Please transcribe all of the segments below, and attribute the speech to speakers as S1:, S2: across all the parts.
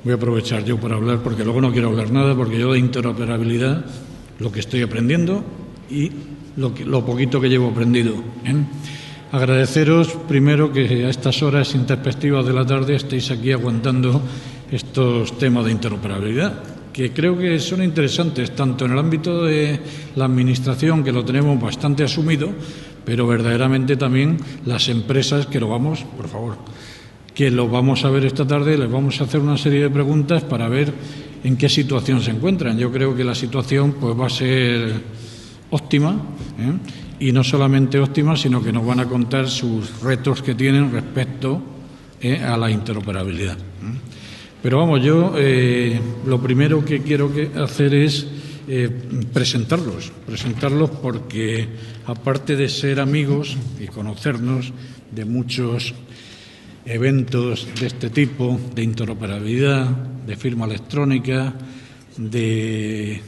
S1: voy a aprovechar yo para hablar, porque luego no quiero hablar nada, porque yo de interoperabilidad, lo que estoy aprendiendo y lo poquito que llevo aprendido. Agradeceros primero que a estas horas intempestivas de la tarde estéis aquí aguantando estos temas de interoperabilidad, que creo que son interesantes tanto en el ámbito de la Administración, que lo tenemos bastante asumido, pero verdaderamente también las empresas que lo vamos, por favor, que lo vamos a ver esta tarde, les vamos a hacer una serie de preguntas para ver en qué situación se encuentran. Yo creo que la situación pues va a ser óptima, y no solamente óptima, sino que nos van a contar sus retos que tienen respecto a la interoperabilidad. Pero vamos, yo lo primero que quiero hacer es presentarlos porque aparte de ser amigos y conocernos de muchos eventos de este tipo, de interoperabilidad, de firma electrónica, de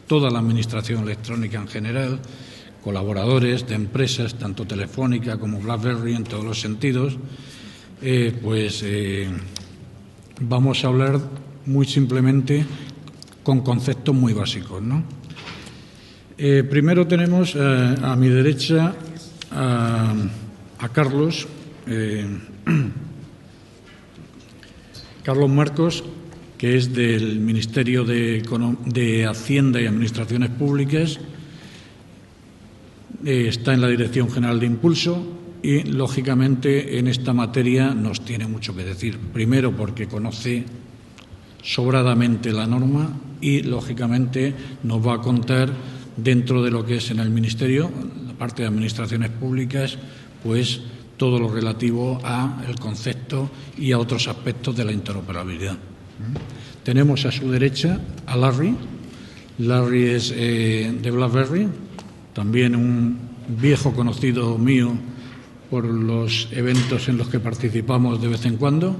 S1: toda la administración electrónica en general, colaboradores de empresas, tanto Telefónica como BlackBerry en todos los sentidos, vamos a hablar muy simplemente con conceptos muy básicos, ¿no? Primero tenemos a mi derecha a Carlos, Carlos Marcos, que es del Ministerio de Hacienda y Administraciones Públicas, está en la Dirección General de Impulso y, lógicamente, en esta materia nos tiene mucho que decir. Primero, porque conoce sobradamente la norma y, lógicamente, nos va a contar dentro de lo que es en el Ministerio, la parte de Administraciones Públicas, pues todo lo relativo al concepto y a otros aspectos de la interoperabilidad. Tenemos a su derecha a Larry. Larry es de BlackBerry, también un viejo conocido mío por los eventos en los que participamos de vez en cuando,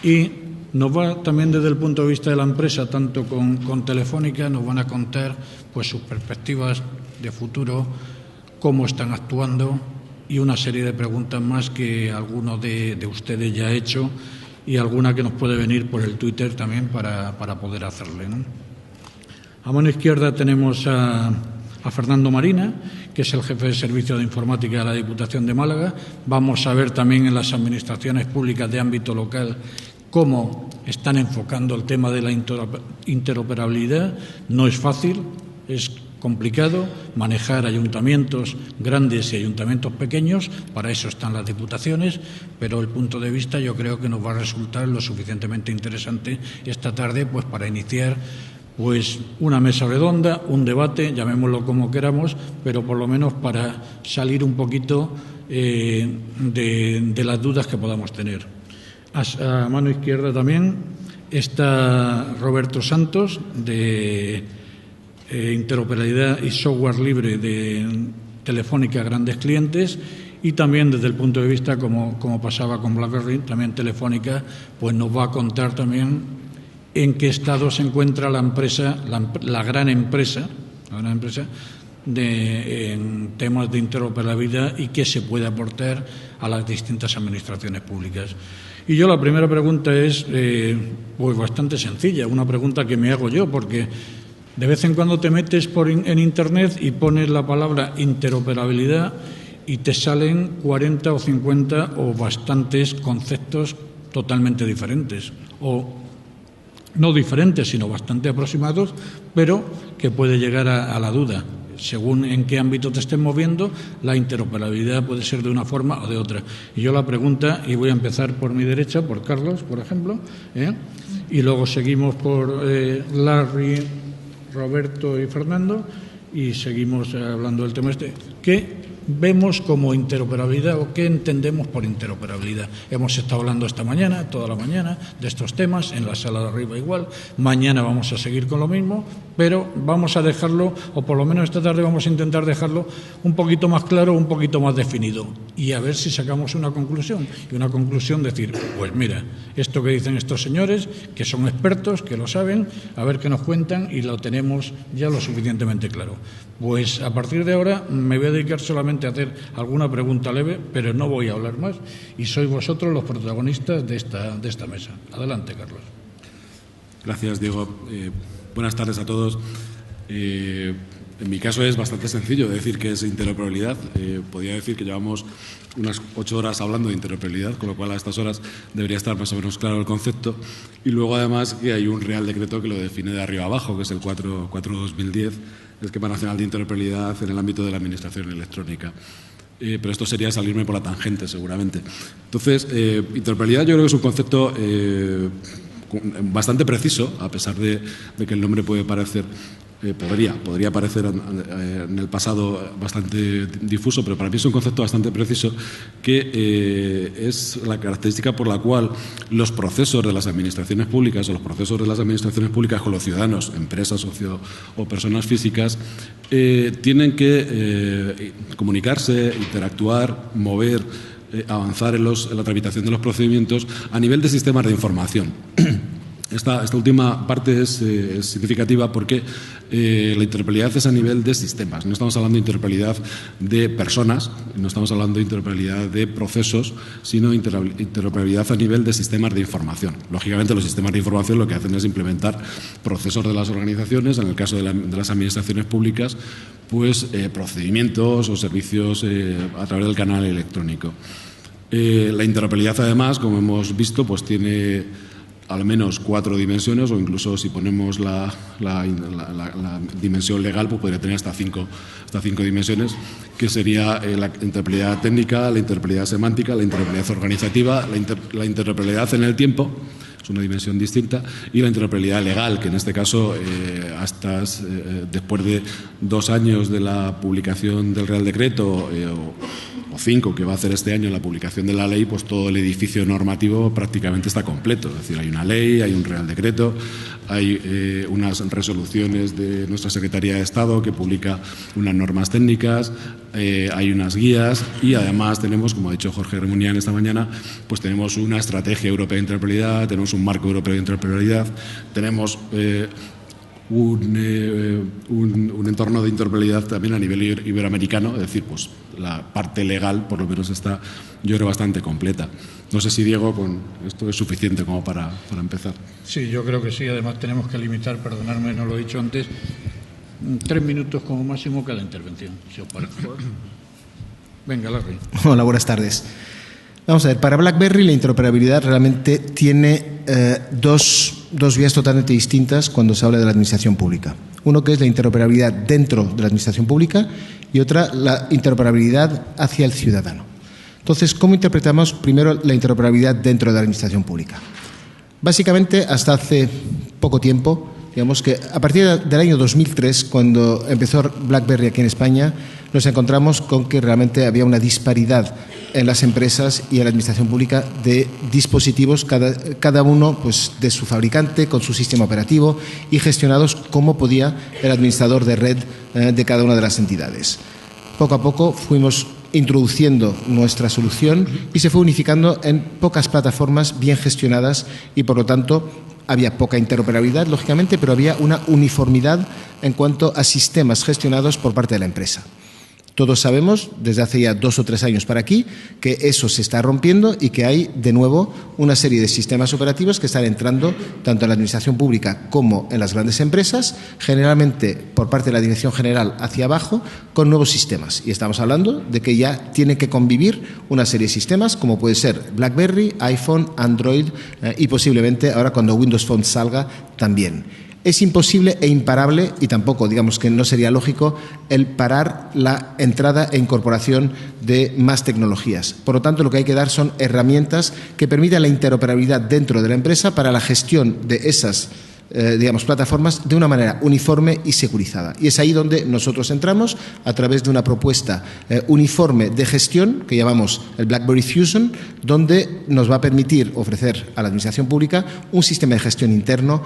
S1: y nos va también desde el punto de vista de la empresa, tanto con Telefónica, nos van a contar pues sus perspectivas de futuro, cómo están actuando y una serie de preguntas más que alguno de ustedes ya ha hecho y alguna que nos puede venir por el Twitter también para poder hacerle, ¿no? A mano izquierda tenemos a Fernando Marina, que es el jefe de Servicio de Informática de la Diputación de Málaga. Vamos a ver también en las administraciones públicas de ámbito local cómo están enfocando el tema de la interoperabilidad. No es fácil, es complicado manejar ayuntamientos grandes y ayuntamientos pequeños, para eso están las diputaciones, pero el punto de vista yo creo que nos va a resultar lo suficientemente interesante esta tarde pues para iniciar pues una mesa redonda, un debate, llamémoslo como queramos, pero por lo menos para salir un poquito de las dudas que podamos tener. A mano izquierda también está Roberto Santos, de interoperabilidad y software libre de Telefónica Grandes Clientes, y también desde el punto de vista, como pasaba con BlackBerry, también Telefónica pues nos va a contar también en qué estado se encuentra la empresa, la gran empresa en temas de interoperabilidad y qué se puede aportar a las distintas administraciones públicas. Y yo la primera pregunta es pues bastante sencilla, una pregunta que me hago yo, porque de vez en cuando te metes en Internet y pones la palabra interoperabilidad y te salen 40 o 50 o bastantes conceptos totalmente diferentes, o no diferentes, sino bastante aproximados, pero que puede llegar a la duda. Según en qué ámbito te estés moviendo, la interoperabilidad puede ser de una forma o de otra. Y yo la pregunta, y voy a empezar por mi derecha, por Carlos, por ejemplo, y luego seguimos por Larry, Roberto y Fernando, y seguimos hablando del tema este. ¿Qué vemos como interoperabilidad o qué entendemos por interoperabilidad? Hemos estado hablando esta mañana, toda la mañana, de estos temas, en la sala de arriba igual. Mañana vamos a seguir con lo mismo, pero vamos a dejarlo, o por lo menos esta tarde vamos a intentar dejarlo un poquito más claro, un poquito más definido, y a ver si sacamos una conclusión. Y una conclusión decir, pues mira, esto que dicen estos señores, que son expertos, que lo saben, a ver qué nos cuentan, y lo tenemos ya lo suficientemente claro. Pues a partir de ahora me voy a dedicar solamente a hacer alguna pregunta leve, pero no voy a hablar más, y sois vosotros los protagonistas de esta mesa. Adelante, Carlos.
S2: Gracias, Diego. Buenas tardes a todos. En mi caso es bastante sencillo decir que es interoperabilidad. Podría decir que llevamos unas 8 horas hablando de interoperabilidad, con lo cual a estas horas debería estar más o menos claro el concepto. Y luego, además, que hay un Real Decreto que lo define de arriba abajo, que es el 4/2010, el Esquema Nacional de Interoperabilidad en el ámbito de la Administración Electrónica. Pero esto sería salirme por la tangente, seguramente. Entonces, interoperabilidad yo creo que es un concepto bastante preciso, a pesar de que el nombre puede parecer, podría parecer en el pasado bastante difuso, pero para mí es un concepto bastante preciso que es la característica por la cual los procesos de las administraciones públicas o los procesos de las administraciones públicas con los ciudadanos, empresas o personas físicas, tienen que comunicarse, interactuar, mover, avanzar en la tramitación de los procedimientos a nivel de sistemas de información. Esta última parte es significativa porque la interoperabilidad es a nivel de sistemas. No estamos hablando de interoperabilidad de personas, no estamos hablando de interoperabilidad de procesos, sino interoperabilidad a nivel de sistemas de información. Lógicamente, los sistemas de información lo que hacen es implementar procesos de las organizaciones, en el caso de las administraciones públicas, pues procedimientos o servicios a través del canal electrónico. La interoperabilidad, además, como hemos visto, pues tiene al menos 4 dimensiones, o incluso si ponemos la dimensión legal, pues podría tener hasta 5 dimensiones, que sería la interoperabilidad técnica, la interoperabilidad semántica, la interoperabilidad organizativa, la interoperabilidad en el tiempo, es una dimensión distinta, y la interoperabilidad legal, que en este caso, hasta después de 2 años de la publicación del Real Decreto, o 5 que va a hacer este año la publicación de la ley, pues todo el edificio normativo prácticamente está completo. Es decir, hay una ley, hay un Real Decreto, hay unas resoluciones de nuestra Secretaría de Estado que publica unas normas técnicas, hay unas guías y además tenemos, como ha dicho Jorge Remunián esta mañana, pues tenemos una estrategia europea de interoperabilidad, tenemos un marco europeo de interoperabilidad, tenemos un entorno de interoperabilidad también a nivel iberoamericano, es decir, pues la parte legal por lo menos está, yo creo, bastante completa. No sé si, Diego, con esto es suficiente como para empezar.
S1: Sí, yo creo que sí. Además tenemos que limitar, perdonadme, no lo he dicho antes, 3 minutos como máximo cada intervención, si os parece. Venga, Larry.
S3: Hola, buenas tardes. Vamos a ver, para BlackBerry la interoperabilidad realmente tiene dos vías totalmente distintas cuando se habla de la administración pública. Uno que es la interoperabilidad dentro de la administración pública y otra la interoperabilidad hacia el ciudadano. Entonces, ¿cómo interpretamos primero la interoperabilidad dentro de la administración pública? Básicamente, hasta hace poco tiempo, digamos que a partir del año 2003, cuando empezó BlackBerry aquí en España, nos encontramos con que realmente había una disparidad en las empresas y en la administración pública de dispositivos, cada uno pues, de su fabricante, con su sistema operativo y gestionados como podía el administrador de red de cada una de las entidades. Poco a poco fuimos introduciendo nuestra solución y se fue unificando en pocas plataformas bien gestionadas y, por lo tanto, había poca interoperabilidad, lógicamente, pero había una uniformidad en cuanto a sistemas gestionados por parte de la empresa. Todos sabemos, desde hace ya 2 o 3 años para aquí, que eso se está rompiendo y que hay, de nuevo, una serie de sistemas operativos que están entrando tanto en la administración pública como en las grandes empresas, generalmente por parte de la Dirección General hacia abajo, con nuevos sistemas. Y estamos hablando de que ya tiene que convivir una serie de sistemas, como puede ser BlackBerry, iPhone, Android y posiblemente, ahora cuando Windows Phone salga, también. Es imposible e imparable, y tampoco, digamos que no sería lógico, el parar la entrada e incorporación de más tecnologías. Por lo tanto, lo que hay que dar son herramientas que permitan la interoperabilidad dentro de la empresa para la gestión de esas plataformas de una manera uniforme y securizada. Y es ahí donde nosotros entramos a través de una propuesta uniforme de gestión que llamamos el BlackBerry Fusion, donde nos va a permitir ofrecer a la administración pública un sistema de gestión interno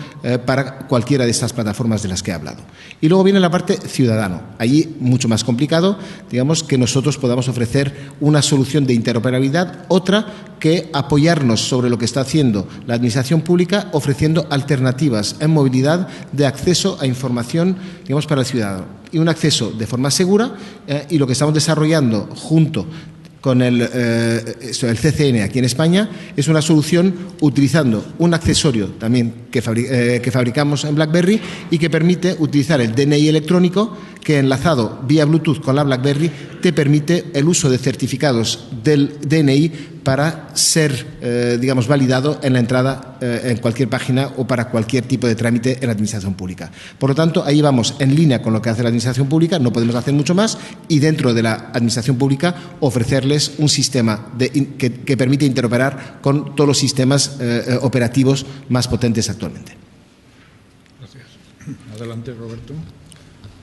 S3: para cualquiera de estas plataformas de las que he hablado. Y luego viene la parte ciudadano. Allí, mucho más complicado, digamos, que nosotros podamos ofrecer una solución de interoperabilidad, otra que apoyarnos sobre lo que está haciendo la administración pública, ofreciendo alternativas en movilidad de acceso a información, digamos, para el ciudadano. Y un acceso de forma segura y lo que estamos desarrollando junto con el CCN aquí en España, es una solución utilizando un accesorio también que fabricamos en BlackBerry y que permite utilizar el DNI electrónico, que enlazado vía Bluetooth con la BlackBerry te permite el uso de certificados del DNI para ser, digamos, validado en la entrada en cualquier página o para cualquier tipo de trámite en la administración pública. Por lo tanto, ahí vamos en línea con lo que hace la administración pública, no podemos hacer mucho más, y dentro de la administración pública ofrecerles un sistema que permite interoperar con todos los sistemas operativos más potentes actualmente.
S1: Gracias. Adelante, Roberto.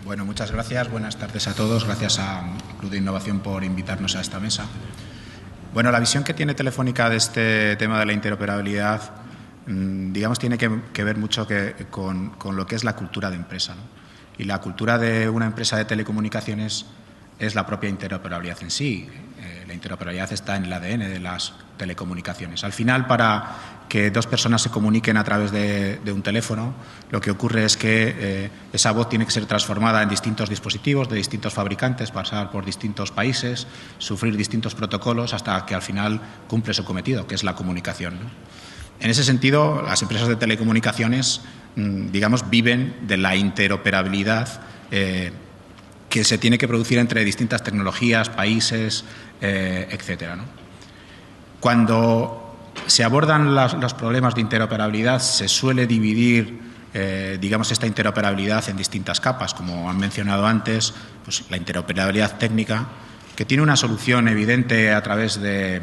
S4: Bueno, muchas gracias. Buenas tardes a todos. Gracias a Club de Innovación por invitarnos a esta mesa. Bueno, la visión que tiene Telefónica de este tema de la interoperabilidad, digamos, tiene que ver mucho con lo que es la cultura de empresa, ¿no? Y la cultura de una empresa de telecomunicaciones es la propia interoperabilidad en sí. La interoperabilidad está en el ADN de las telecomunicaciones. Al final, para que dos personas se comuniquen a través de un teléfono, lo que ocurre es que esa voz tiene que ser transformada en distintos dispositivos de distintos fabricantes, pasar por distintos países, sufrir distintos protocolos hasta que al final cumple su cometido, que es la comunicación, ¿no? En ese sentido, las empresas de telecomunicaciones, digamos, viven de la interoperabilidad que se tiene que producir entre distintas tecnologías, países, etcétera, ¿no? Cuando se abordan los problemas de interoperabilidad, se suele dividir, digamos, esta interoperabilidad en distintas capas, como han mencionado antes, pues la interoperabilidad técnica, que tiene una solución evidente a través de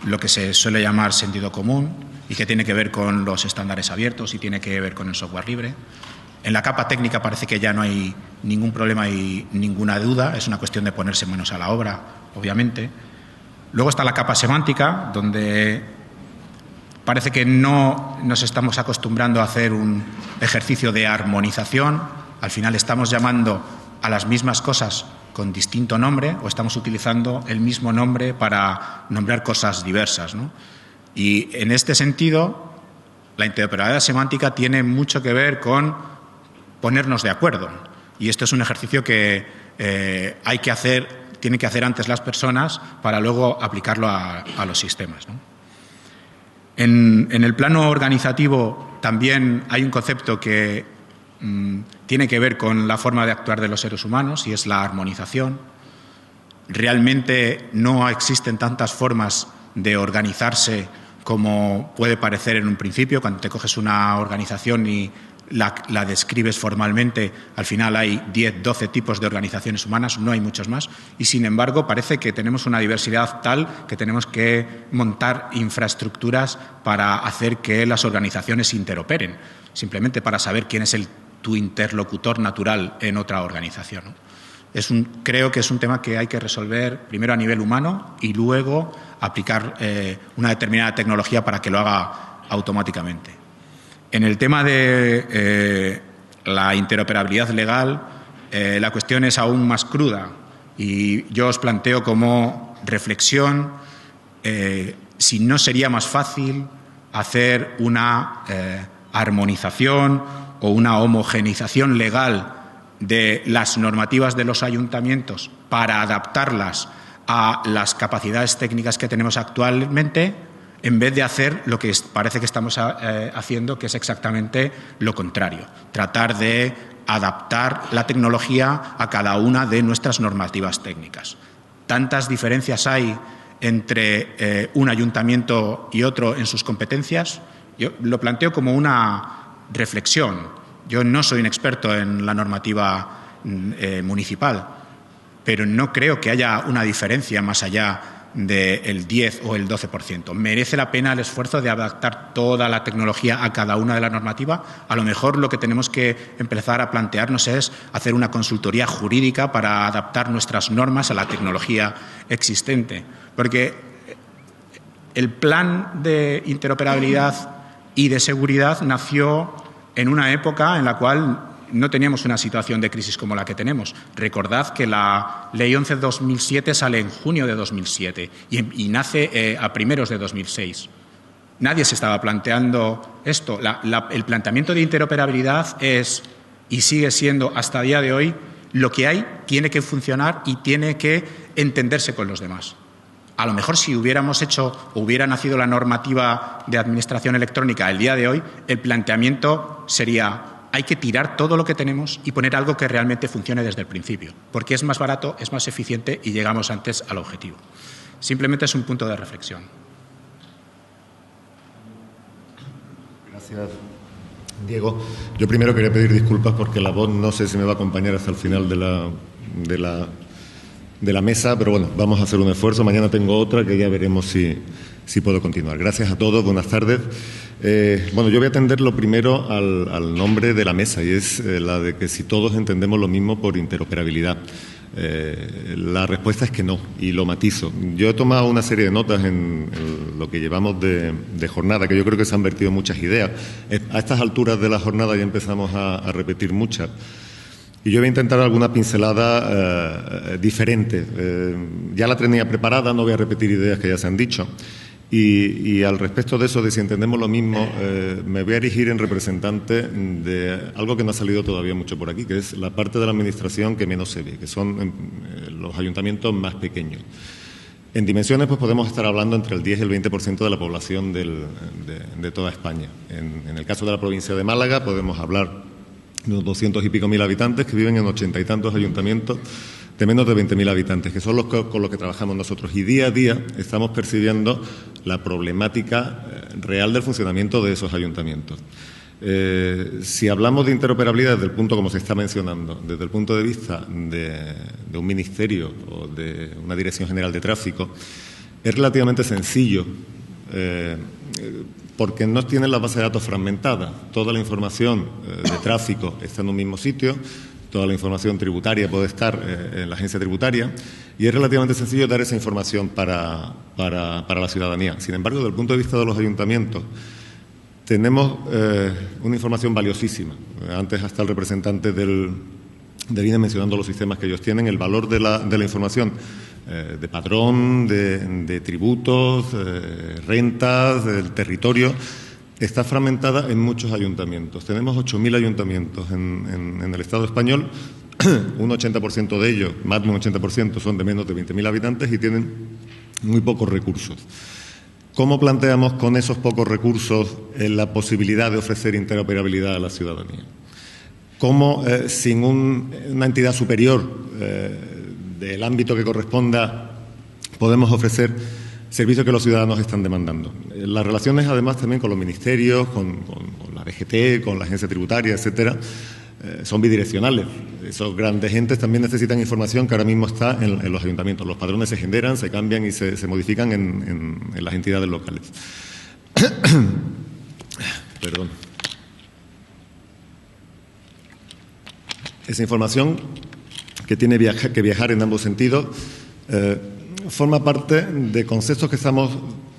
S4: lo que se suele llamar sentido común y que tiene que ver con los estándares abiertos y tiene que ver con el software libre. En la capa técnica parece que ya no hay ningún problema y ninguna duda, es una cuestión de ponerse manos a la obra, obviamente. Luego está la capa semántica, donde parece que no nos estamos acostumbrando a hacer un ejercicio de armonización. Al final estamos llamando a las mismas cosas con distinto nombre o estamos utilizando el mismo nombre para nombrar cosas diversas, ¿no? Y en este sentido, la interoperabilidad semántica tiene mucho que ver con ponernos de acuerdo. Y esto es un ejercicio que tienen que hacer antes las personas para luego aplicarlo a los sistemas, ¿no? En el plano organizativo también hay un concepto que tiene que ver con la forma de actuar de los seres humanos y es la armonización. Realmente no existen tantas formas de organizarse como puede parecer en un principio. Cuando te coges una organización y la describes formalmente, al final hay 10, 12 tipos de organizaciones humanas, no hay muchos más, y sin embargo parece que tenemos una diversidad tal que tenemos que montar infraestructuras para hacer que las organizaciones interoperen, simplemente para saber quién es tu interlocutor natural en otra organización, ¿no? Creo que es un tema que hay que resolver primero a nivel humano y luego aplicar una determinada tecnología para que lo haga automáticamente. En el tema de la interoperabilidad legal, la cuestión es aún más cruda y yo os planteo como reflexión si no sería más fácil hacer una armonización o una homogeneización legal de las normativas de los ayuntamientos para adaptarlas a las capacidades técnicas que tenemos actualmente, en vez de hacer lo que parece que estamos haciendo, que es exactamente lo contrario, tratar de adaptar la tecnología a cada una de nuestras normativas técnicas. Tantas diferencias hay entre un ayuntamiento y otro en sus competencias. Yo lo planteo como una reflexión. Yo no soy un experto en la normativa municipal, pero no creo que haya una diferencia más allá del 10 o el 12%. ¿Merece la pena el esfuerzo de adaptar toda la tecnología a cada una de las normativas? A lo mejor lo que tenemos que empezar a plantearnos es hacer una consultoría jurídica para adaptar nuestras normas a la tecnología existente. Porque el plan de interoperabilidad y de seguridad nació en una época en la cual no teníamos una situación de crisis como la que tenemos. Recordad que la Ley 11/2007 sale en junio de 2007 y nace a primeros de 2006. Nadie se estaba planteando esto. El planteamiento de interoperabilidad es y sigue siendo hasta el día de hoy lo que hay, tiene que funcionar y tiene que entenderse con los demás. A lo mejor si hubiéramos hecho o hubiera nacido la normativa de administración electrónica el día de hoy, el planteamiento sería: hay que tirar todo lo que tenemos y poner algo que realmente funcione desde el principio, porque es más barato, es más eficiente y llegamos antes al objetivo. Simplemente es un punto de reflexión.
S5: Gracias, Diego. Yo primero quería pedir disculpas porque la voz no sé si me va a acompañar hasta el final de la mesa, pero bueno, vamos a hacer un esfuerzo. Mañana tengo otra que ya veremos si puedo continuar. Gracias a todos, buenas tardes. Bueno, yo voy a atender lo primero al nombre de la mesa, y es la de que si todos entendemos lo mismo por interoperabilidad. La respuesta es que no, y lo matizo. Yo he tomado una serie de notas en lo que llevamos de jornada, que yo creo que se han vertido muchas ideas. A estas alturas de la jornada ya empezamos a repetir muchas. Y yo voy a intentar alguna pincelada diferente. Ya la tenía preparada, no voy a repetir ideas que ya se han dicho. Y al respecto de eso, de si entendemos lo mismo, me voy a erigir en representante de algo que no ha salido todavía mucho por aquí, que es la parte de la administración que menos se ve, que son los ayuntamientos más pequeños. En dimensiones, pues podemos estar hablando entre el 10 y el 20% de la población de toda España. En el caso de la provincia de Málaga, podemos hablar de unos 200 y pico mil habitantes que viven en 80 y tantos ayuntamientos de menos de 20.000 habitantes, que son con los que trabajamos nosotros. Y día a día estamos percibiendo la problemática real del funcionamiento de esos ayuntamientos. Si hablamos de interoperabilidad desde el punto, como se está mencionando, desde el punto de vista de un ministerio o de una dirección general de tráfico, es relativamente sencillo, porque no tienen la base de datos fragmentada. Toda la información de tráfico está en un mismo sitio, toda la información tributaria puede estar en la agencia tributaria, y es relativamente sencillo dar esa información para la ciudadanía. Sin embargo, desde el punto de vista de los ayuntamientos, tenemos una información valiosísima. Antes hasta el representante del INE mencionando los sistemas que ellos tienen, el valor de la información de padrón, de tributos, rentas, del territorio, está fragmentada en muchos ayuntamientos. Tenemos 8.000 ayuntamientos en el Estado español, un 80% de ellos, más de un 80%, son de menos de 20.000 habitantes y tienen muy pocos recursos. ¿Cómo planteamos con esos pocos recursos la posibilidad de ofrecer interoperabilidad a la ciudadanía? ¿Cómo, sin una entidad superior del ámbito que corresponda, podemos ofrecer servicios que los ciudadanos están demandando? Las relaciones, además, también con los ministerios, con la DGT, con la agencia tributaria, etcétera, son bidireccionales. Esos grandes entes también necesitan información que ahora mismo está en los ayuntamientos. Los padrones se generan, se cambian y se modifican en las entidades locales. Perdón. Esa información que tiene que viajar en ambos sentidos forma parte de conceptos que estamos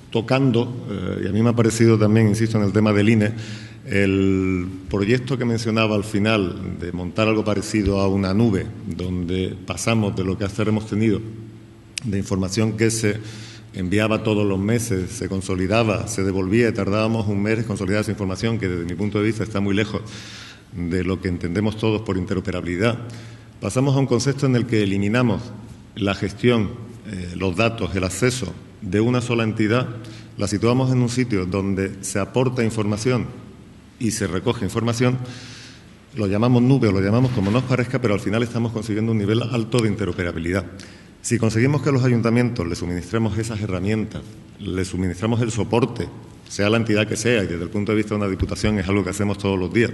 S5: tocando, y a mí me ha parecido también, insisto, en el tema del INE, el proyecto que mencionaba al final de montar algo parecido a una nube, donde pasamos de lo que hasta ahora hemos tenido, de información que se enviaba todos los meses, se consolidaba, se devolvía y tardábamos un mes en consolidar esa información, que desde mi punto de vista está muy lejos de lo que entendemos todos por interoperabilidad. Pasamos a un concepto en el que eliminamos la gestión, los datos, el acceso de una sola entidad, la situamos en un sitio donde se aporta información y se recoge información, lo llamamos nube o lo llamamos como nos parezca, pero al final estamos consiguiendo un nivel alto de interoperabilidad. Si conseguimos que a los ayuntamientos les suministremos esas herramientas, les suministramos el soporte, sea la entidad que sea, y desde el punto de vista de una diputación es algo que hacemos todos los días,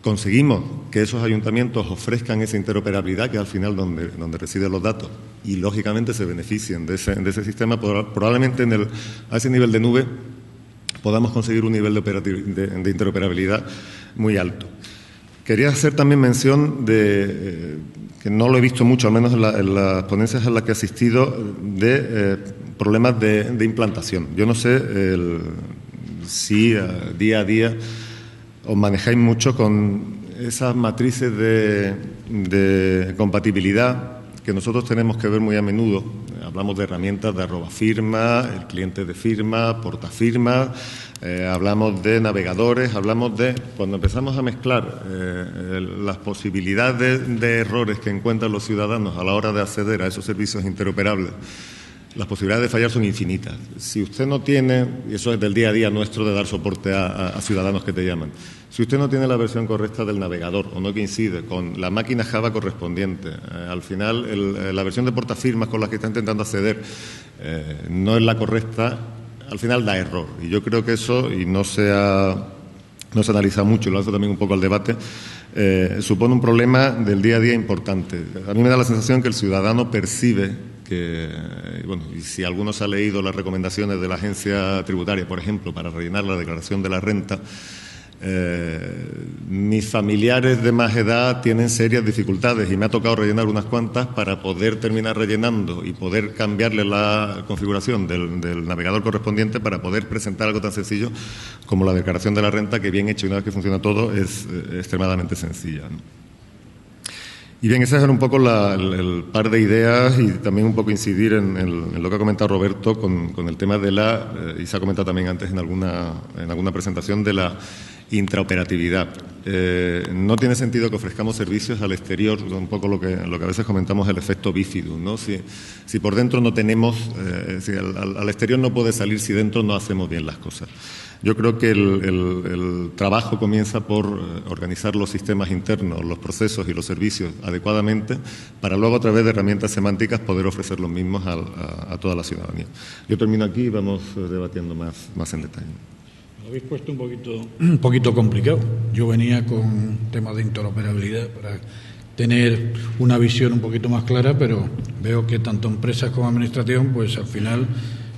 S5: conseguimos que esos ayuntamientos ofrezcan esa interoperabilidad, que es al final donde residen los datos, y lógicamente se beneficien de ese sistema, probablemente a ese nivel de nube podamos conseguir un nivel de interoperabilidad muy alto. Quería hacer también mención de, que no lo he visto mucho, al menos en las ponencias a las que he asistido, de problemas de implantación. Yo no sé si día a día os manejáis mucho con esas matrices de compatibilidad que nosotros tenemos que ver muy a menudo. Hablamos de herramientas de @firma, el cliente de firma, portafirma, hablamos de navegadores, hablamos de... Cuando empezamos a mezclar las posibilidades de errores que encuentran los ciudadanos a la hora de acceder a esos servicios interoperables las posibilidades de fallar son infinitas. Si usted no tiene, y eso es del día a día nuestro de dar soporte a ciudadanos que te llaman, si usted no tiene la versión correcta del navegador o no coincide con la máquina Java correspondiente, al final la versión de portafirmas con la que está intentando acceder no es la correcta, al final da error. Y yo creo que eso, y no se analiza mucho, lo hace también un poco al debate, supone un problema del día a día importante. A mí me da la sensación que el ciudadano percibe que, bueno, y si alguno se ha leído las recomendaciones de la agencia tributaria, por ejemplo, para rellenar la declaración de la renta, mis familiares de más edad tienen serias dificultades y me ha tocado rellenar unas cuantas para poder terminar rellenando y poder cambiarle la configuración del navegador correspondiente para poder presentar algo tan sencillo como la declaración de la renta, que bien hecho y una vez que funciona todo es extremadamente sencilla, ¿no? Y bien, ese es un poco el par de ideas y también un poco incidir en lo que ha comentado Roberto con el tema de y se ha comentado también antes en alguna presentación, de la intraoperatividad. No tiene sentido que ofrezcamos servicios al exterior, un poco lo que a veces comentamos, el efecto bifidus, ¿no? Si por dentro no tenemos, si al exterior no puede salir si dentro no hacemos bien las cosas. Yo creo que el trabajo comienza por organizar los sistemas internos, los procesos y los servicios adecuadamente para luego, a través de herramientas semánticas, poder ofrecer los mismos a toda la ciudadanía. Yo termino aquí y vamos debatiendo más en detalle.
S1: Lo habéis puesto un poquito complicado. Yo venía con temas de interoperabilidad para tener una visión un poquito más clara, pero veo que tanto empresas como administración, pues al final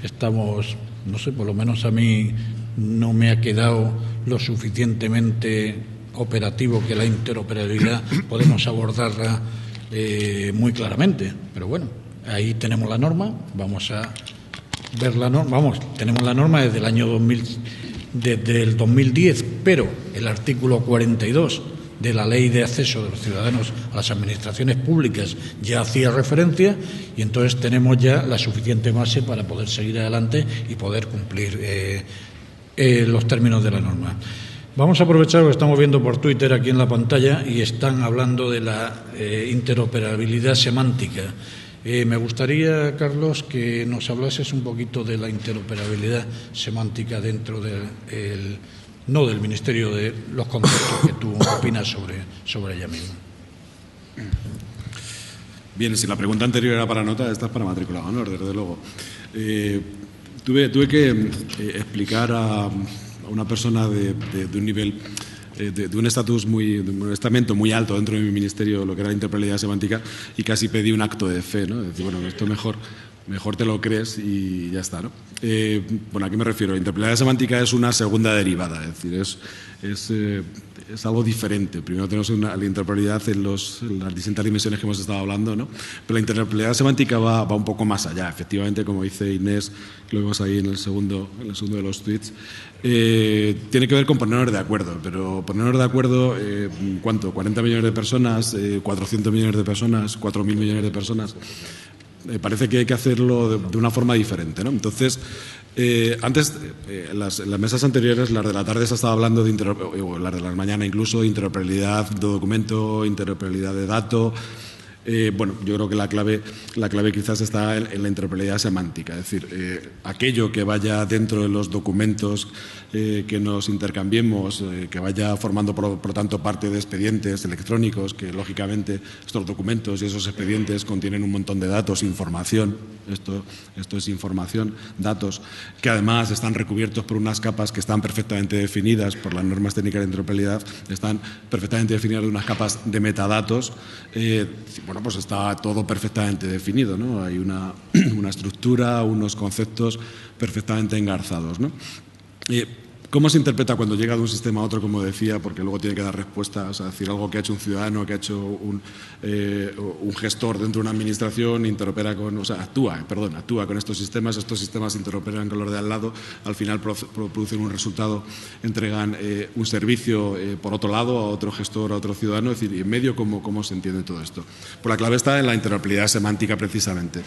S1: estamos, no sé, por lo menos a mí no me ha quedado lo suficientemente operativo que la interoperabilidad podemos abordarla muy claramente. Pero bueno, ahí tenemos la norma, vamos a ver la norma. Tenemos la norma desde el año 2010, pero el artículo 42 de la Ley de Acceso de los Ciudadanos a las Administraciones Públicas ya hacía referencia, y entonces tenemos ya la suficiente base para poder seguir adelante y poder cumplir los términos de la norma. Vamos a aprovechar lo que estamos viendo por Twitter aquí en la pantalla y están hablando de la interoperabilidad semántica. Me gustaría, Carlos, que nos hablases un poquito de la interoperabilidad semántica dentro no del Ministerio, de los conceptos que tú opinas sobre ella misma.
S2: Bien, si la pregunta anterior era para nota, esta es para matrícula de honor, desde luego. Tuve que explicar a una persona de un nivel, de un estatus de un estamento muy alto dentro de mi ministerio, lo que era la interoperabilidad semántica, y casi pedí un acto de fe, ¿no? Es decir, bueno, esto mejor te lo crees y ya está, ¿no? Bueno, ¿a qué me refiero? La interoperabilidad semántica es una segunda derivada, es decir, es algo diferente. Primero tenemos la interoperabilidad en las distintas dimensiones que hemos estado hablando, ¿no? Pero la interoperabilidad semántica va un poco más allá. Efectivamente, como dice Inés, que lo vemos ahí en el segundo de los tweets, tiene que ver con ponernos de acuerdo. Pero ponernos de acuerdo, ¿cuánto? 40 millones de personas, 400 millones de personas, 4.000 millones de personas. Parece que hay que hacerlo de una forma diferente, ¿no? Entonces, antes, en las mesas anteriores, las de la tarde se estaba hablando o las de la mañana incluso, de interoperabilidad de documento, interoperabilidad de dato. Bueno, yo creo que la clave quizás está en la interoperabilidad semántica, es decir, aquello que vaya dentro de los documentos que nos intercambiemos, que vaya formando por tanto parte de expedientes electrónicos, que lógicamente estos documentos y esos expedientes contienen un montón de datos, información, esto es información, datos, que además están recubiertos por unas capas que están perfectamente definidas por las normas técnicas de interoperabilidad, están perfectamente definidas de unas capas de metadatos. Bueno, pues está todo perfectamente definido, ¿no? Hay una estructura, unos conceptos perfectamente engarzados, ¿no? ¿Cómo se interpreta cuando llega de un sistema a otro, como decía? Porque luego tiene que dar respuesta, o sea, decir algo que ha hecho un ciudadano, que ha hecho un gestor dentro de una administración, actúa con estos sistemas interoperan con los de al lado, al final producen un resultado, entregan un servicio por otro lado a otro gestor, a otro ciudadano, es decir, y en medio, ¿cómo se entiende todo esto? Pues la clave está en la interoperabilidad semántica, precisamente,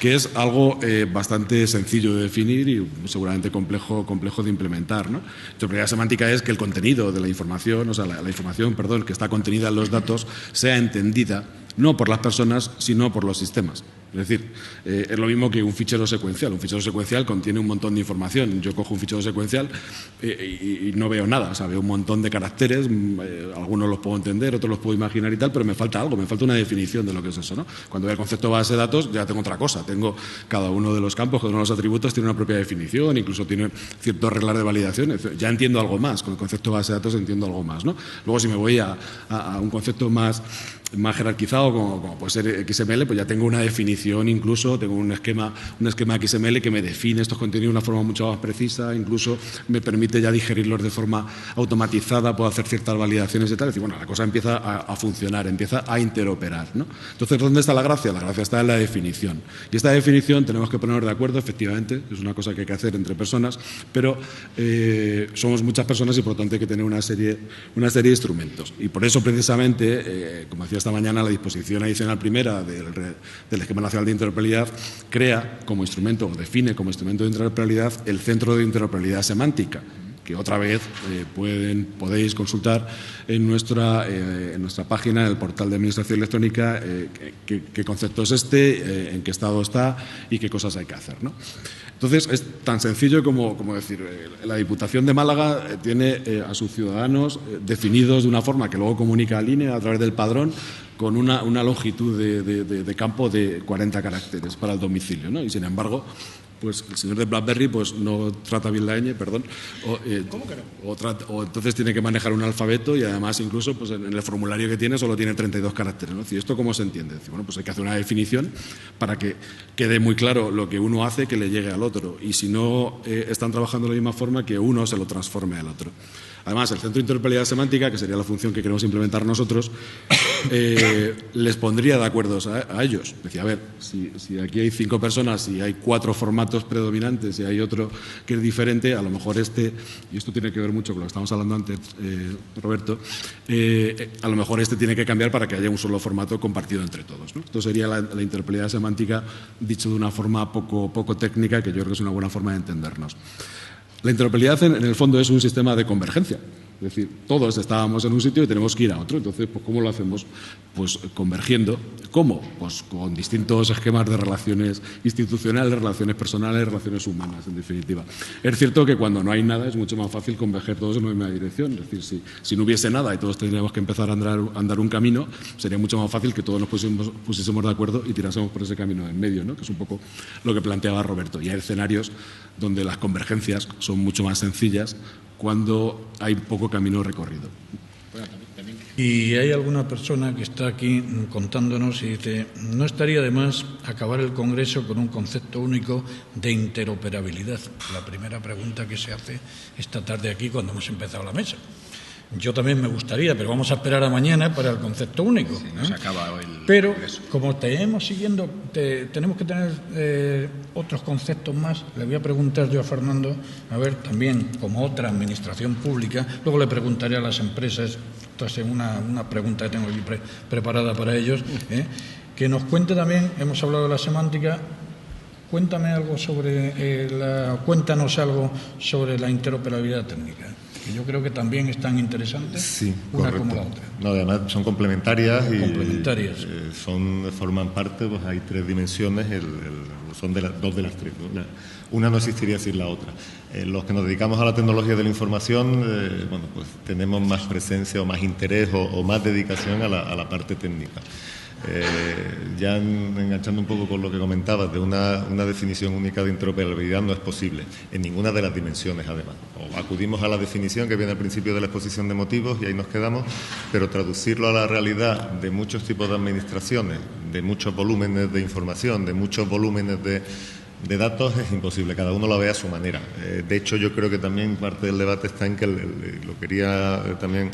S2: que es algo bastante sencillo de definir y seguramente complejo de implementar, ¿no? La interoperabilidad semántica es que el contenido de la información, la información que está contenida en los datos, sea entendida no por las personas, sino por los sistemas. Es decir, es lo mismo que un fichero secuencial. Un fichero secuencial contiene un montón de información. Yo cojo un fichero secuencial y no veo nada. O sea, veo un montón de caracteres, algunos los puedo entender, otros los puedo imaginar y tal, pero me falta algo, me falta una definición de lo que es eso, ¿no? Cuando veo el concepto base de datos ya tengo otra cosa. Tengo cada uno de los campos, cada uno de los atributos tiene una propia definición, incluso tiene ciertas reglas de validación. Ya entiendo algo más. Con el concepto base de datos entiendo algo más, ¿no? Luego, si me voy a un concepto más jerarquizado, como puede ser XML, pues ya tengo una definición, incluso tengo un esquema XML que me define estos contenidos de una forma mucho más precisa, incluso me permite ya digerirlos de forma automatizada, puedo hacer ciertas validaciones y tal. Es decir, bueno, la cosa empieza a funcionar, empieza a interoperar, ¿no? Entonces, ¿dónde está la gracia? La gracia está en la definición. Y esta definición tenemos que ponernos de acuerdo, efectivamente, es una cosa que hay que hacer entre personas, pero somos muchas personas y por lo tanto hay que tener una serie de instrumentos. Y por eso, precisamente, como decía esta mañana, la disposición adicional primera del Esquema Nacional de Interoperabilidad crea como instrumento, o define como instrumento de interoperabilidad, el Centro de Interoperabilidad Semántica, que otra vez podéis consultar en nuestra página, en el portal de Administración Electrónica, qué concepto es en qué estado está y qué cosas hay que hacer, ¿no? Entonces, es tan sencillo como decir, la Diputación de Málaga tiene a sus ciudadanos definidos de una forma que luego comunica al INE a través del padrón con una longitud de campo de 40 caracteres para el domicilio, ¿no? Y, sin embargo, pues el señor de BlackBerry pues no trata bien la ñ, perdón, ¿cómo que no? O entonces tiene que manejar un alfabeto y además incluso pues en el formulario que tiene solo tiene 32 caracteres, ¿no? ¿Y esto cómo se entiende? Bueno, pues hay que hacer una definición para que quede muy claro lo que uno hace que le llegue al otro, y si no están trabajando de la misma forma, que uno se lo transforme al otro. Además, el Centro de Interoperabilidad Semántica, que sería la función que queremos implementar nosotros, les pondría de acuerdo a ellos. Decía, a ver, si aquí hay 5 personas y hay 4 formatos predominantes y hay otro que es diferente, a lo mejor y esto tiene que ver mucho con lo que estábamos hablando antes, Roberto, a lo mejor tiene que cambiar para que haya un solo formato compartido entre todos, ¿no? Esto sería la interoperabilidad semántica, dicho de una forma poco técnica, que yo creo que es una buena forma de entendernos. La interoperabilidad, en el fondo, es un sistema de convergencia. Es decir, todos estábamos en un sitio y tenemos que ir a otro. Entonces, pues, ¿cómo lo hacemos? Pues convergiendo. ¿Cómo? Pues con distintos esquemas de relaciones institucionales, relaciones personales, relaciones humanas, en definitiva. Es cierto que cuando no hay nada es mucho más fácil converger todos en una misma dirección. Es decir, si no hubiese nada y todos tendríamos que empezar a andar un camino, sería mucho más fácil que todos nos pusiésemos de acuerdo y tirásemos por ese camino en medio, ¿no? Que es un poco lo que planteaba Roberto. Y hay escenarios donde las convergencias son mucho más sencillas cuando hay poco camino recorrido.
S1: Y hay alguna persona que está aquí contándonos y dice, ¿no estaría de más acabar el Congreso con un concepto único de interoperabilidad? La primera pregunta que se hace esta tarde aquí cuando hemos empezado la mesa. Yo también me gustaría, pero vamos a esperar a mañana para el concepto único.
S4: Sí, no se acaba hoy
S1: pero como tenemos que tener otros conceptos más. Le voy a preguntar yo a Fernando, a ver, también como otra administración pública, luego le preguntaré a las empresas, esta es una pregunta que tengo aquí preparada para ellos, que nos cuente también, hemos hablado de la semántica. Cuéntanos algo sobre la interoperabilidad técnica, que yo creo que también es tan interesante,
S5: sí,
S1: una
S5: correcto.
S1: como la otra.
S5: No, además son complementarias
S1: y
S5: forman parte, pues hay 3 dimensiones, son dos de las 3, ¿no? Una no existiría sin la otra. Los que nos dedicamos a la tecnología de la información, bueno, pues tenemos más presencia o más interés o más dedicación a la parte técnica. Ya enganchando un poco con lo que comentabas de una definición única de interoperabilidad, no es posible en ninguna de las dimensiones, además. O acudimos a la definición que viene al principio de la exposición de motivos y ahí nos quedamos, pero traducirlo a la realidad de muchos tipos de administraciones, de muchos volúmenes de información, de muchos volúmenes de datos, es imposible, cada uno lo ve a su manera. De hecho, yo creo que también parte del debate está en que, lo quería también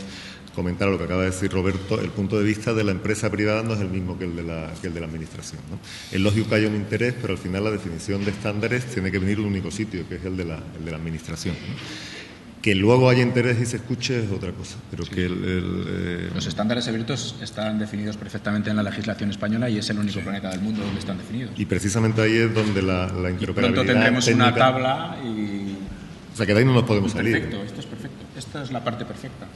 S5: comentar lo que acaba de decir Roberto, el punto de vista de la empresa privada no es el mismo que el de la administración, ¿no? Es lógico que haya un interés, pero al final la definición de estándares tiene que venir de un único sitio, que es el de la administración, ¿no? Que luego haya interés y se escuche es otra cosa, pero sí. Que
S4: los estándares abiertos están definidos perfectamente en la legislación española y es el único planeta del mundo donde están definidos.
S5: Y precisamente ahí es donde la interoperabilidad
S4: pronto tendremos
S5: técnica,
S4: una tabla y...
S5: O sea, que de ahí no nos podemos salir.
S4: Perfecto, esto es perfecto. Esta es la parte perfecta.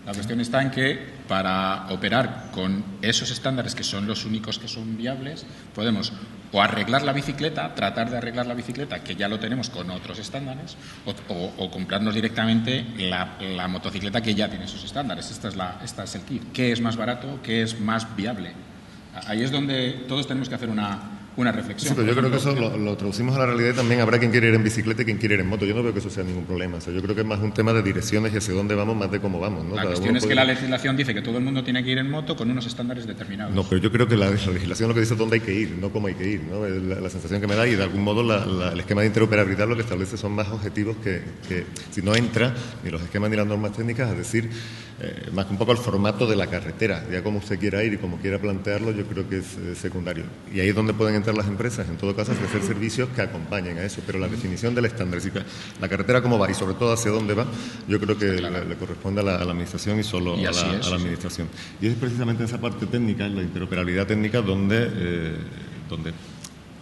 S4: La cuestión está en que para operar con esos estándares, que son los únicos que son viables, podemos o arreglar la bicicleta, tratar de arreglar la bicicleta, que ya lo tenemos con otros estándares, o comprarnos directamente la motocicleta que ya tiene esos estándares. Esta es el kit. ¿Qué es más barato? ¿Qué es más viable? Ahí es donde todos tenemos que hacer una reflexión.
S5: Sí, pero yo creo que eso lo traducimos a la realidad y también habrá quien quiere ir en bicicleta y quien quiere ir en moto. Yo no veo que eso sea ningún problema. O sea, yo creo que es más un tema de direcciones y hacia dónde vamos más de cómo vamos, ¿no?
S4: La cuestión es que la legislación dice que todo el mundo tiene que ir en moto con unos estándares determinados.
S5: No, pero yo creo que la legislación lo que dice es dónde hay que ir, no cómo hay que ir, ¿no? La sensación que me da, y de algún modo el esquema de interoperabilidad lo que establece son más objetivos que si no entra ni los esquemas ni las normas técnicas, es decir, más que un poco el formato de la carretera, ya como usted quiera ir y como quiera plantearlo, yo creo que es secundario. Y ahí es donde pueden entrar las empresas, en todo caso, ofrecer servicios que acompañen a eso, pero la definición del estándar, es decir, la carretera cómo va y sobre todo hacia dónde va, yo creo que le corresponde a la administración y solo a la administración. Y es precisamente en esa parte técnica, en la interoperabilidad técnica, donde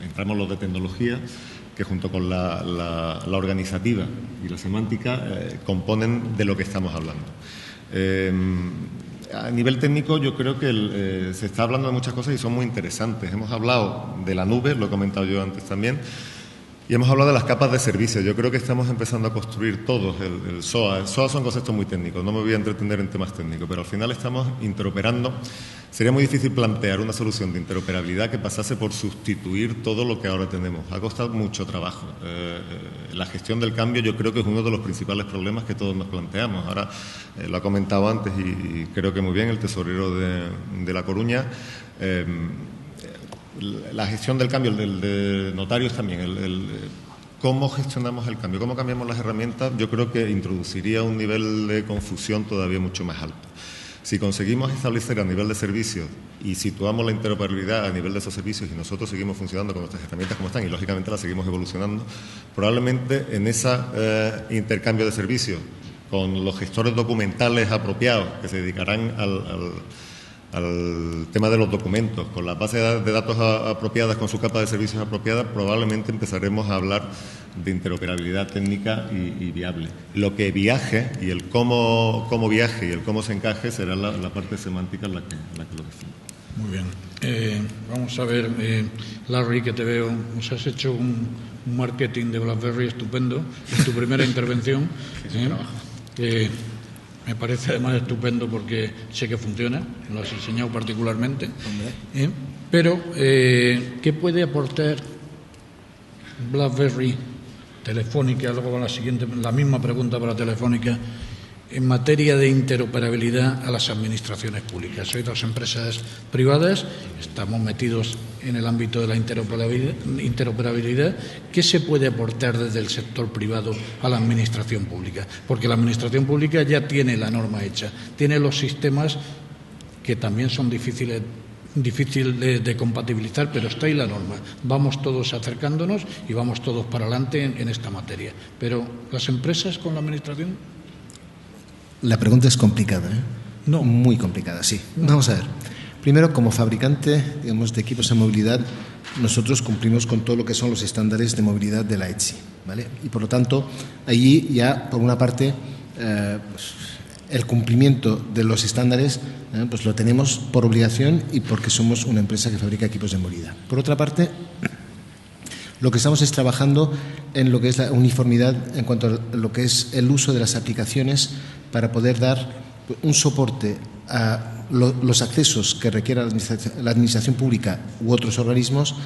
S5: entramos los de tecnología, que junto con la organizativa y la semántica componen de lo que estamos hablando. A nivel técnico yo creo que se está hablando de muchas cosas y son muy interesantes. Hemos hablado de la nube, lo he comentado yo antes también, y hemos hablado de las capas de servicio. Yo creo que estamos empezando a construir todos el SOA. El SOA son conceptos muy técnicos, no me voy a entretener en temas técnicos, pero al final estamos interoperando. Sería muy difícil plantear una solución de interoperabilidad que pasase por sustituir todo lo que ahora tenemos. Ha costado mucho trabajo. La gestión del cambio yo creo que es uno de los principales problemas que todos nos planteamos. Ahora, lo ha comentado antes y creo que muy bien el tesorero de La Coruña. La gestión del cambio, el de notarios también, cómo gestionamos el cambio, cómo cambiamos las herramientas, yo creo que introduciría un nivel de confusión todavía mucho más alto. Si conseguimos establecer a nivel de servicios y situamos la interoperabilidad a nivel de esos servicios y nosotros seguimos funcionando con nuestras herramientas como están y lógicamente las seguimos evolucionando, probablemente en ese intercambio de servicios con los gestores documentales apropiados que se dedicarán al tema de los documentos, con las bases de datos apropiadas, con su capa de servicios apropiada, probablemente empezaremos a hablar de interoperabilidad técnica y viable. Lo que viaje y el cómo viaje y el cómo se encaje será la parte semántica la que lo define.
S1: Muy bien. Vamos a ver, Larry, que te veo, nos has hecho un marketing de BlackBerry estupendo en tu primera intervención. Me parece además estupendo porque sé que funciona, lo has enseñado particularmente. Pero, ¿qué puede aportar BlackBerry, Telefónica? Luego la misma pregunta para Telefónica, en materia de interoperabilidad a las administraciones públicas. Sois dos empresas privadas, estamos metidos en el ámbito de la interoperabilidad. ¿Qué se puede aportar desde el sector privado a la administración pública? Porque la administración pública ya tiene la norma hecha, tiene los sistemas que también son difícil de compatibilizar, pero está ahí la norma. Vamos todos acercándonos y vamos todos para adelante en esta materia. Pero las empresas con la administración...
S3: La pregunta es complicada, ¿eh?
S1: No.
S3: Muy complicada, sí. Vamos a ver. Primero, como fabricante, digamos, de equipos de movilidad, nosotros cumplimos con todo lo que son los estándares de movilidad de la ETSI, ¿vale? Y por lo tanto, allí ya, por una parte, pues, el cumplimiento de los estándares pues lo tenemos por obligación y porque somos una empresa que fabrica equipos de movilidad. Por otra parte, lo que estamos es trabajando en lo que es la uniformidad en cuanto a lo que es el uso de las aplicaciones para poder dar un soporte a los accesos que requiera la administración pública u otros organismos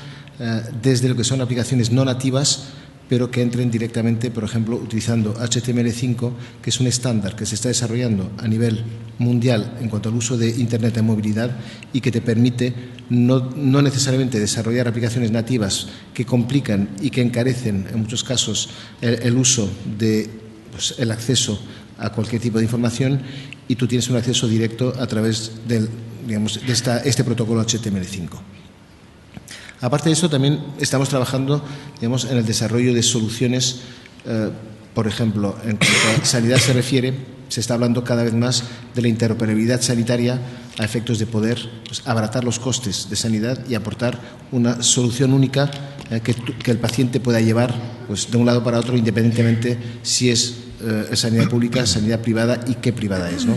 S3: desde lo que son aplicaciones no nativas, pero que entren directamente, por ejemplo, utilizando HTML5, que es un estándar que se está desarrollando a nivel mundial en cuanto al uso de Internet en movilidad y que te permite no necesariamente desarrollar aplicaciones nativas que complican y que encarecen, en muchos casos, el uso de el acceso a cualquier tipo de información, y tú tienes un acceso directo a través de este protocolo HTML5. Aparte de eso, también estamos trabajando, digamos, en el desarrollo de soluciones, por ejemplo, en cuanto a sanidad se refiere, se está hablando cada vez más de la interoperabilidad sanitaria a efectos de poder abaratar los costes de sanidad y aportar una solución única que el paciente pueda llevar de un lado para otro, independientemente si es sanidad pública, sanidad privada y qué privada es, ¿no?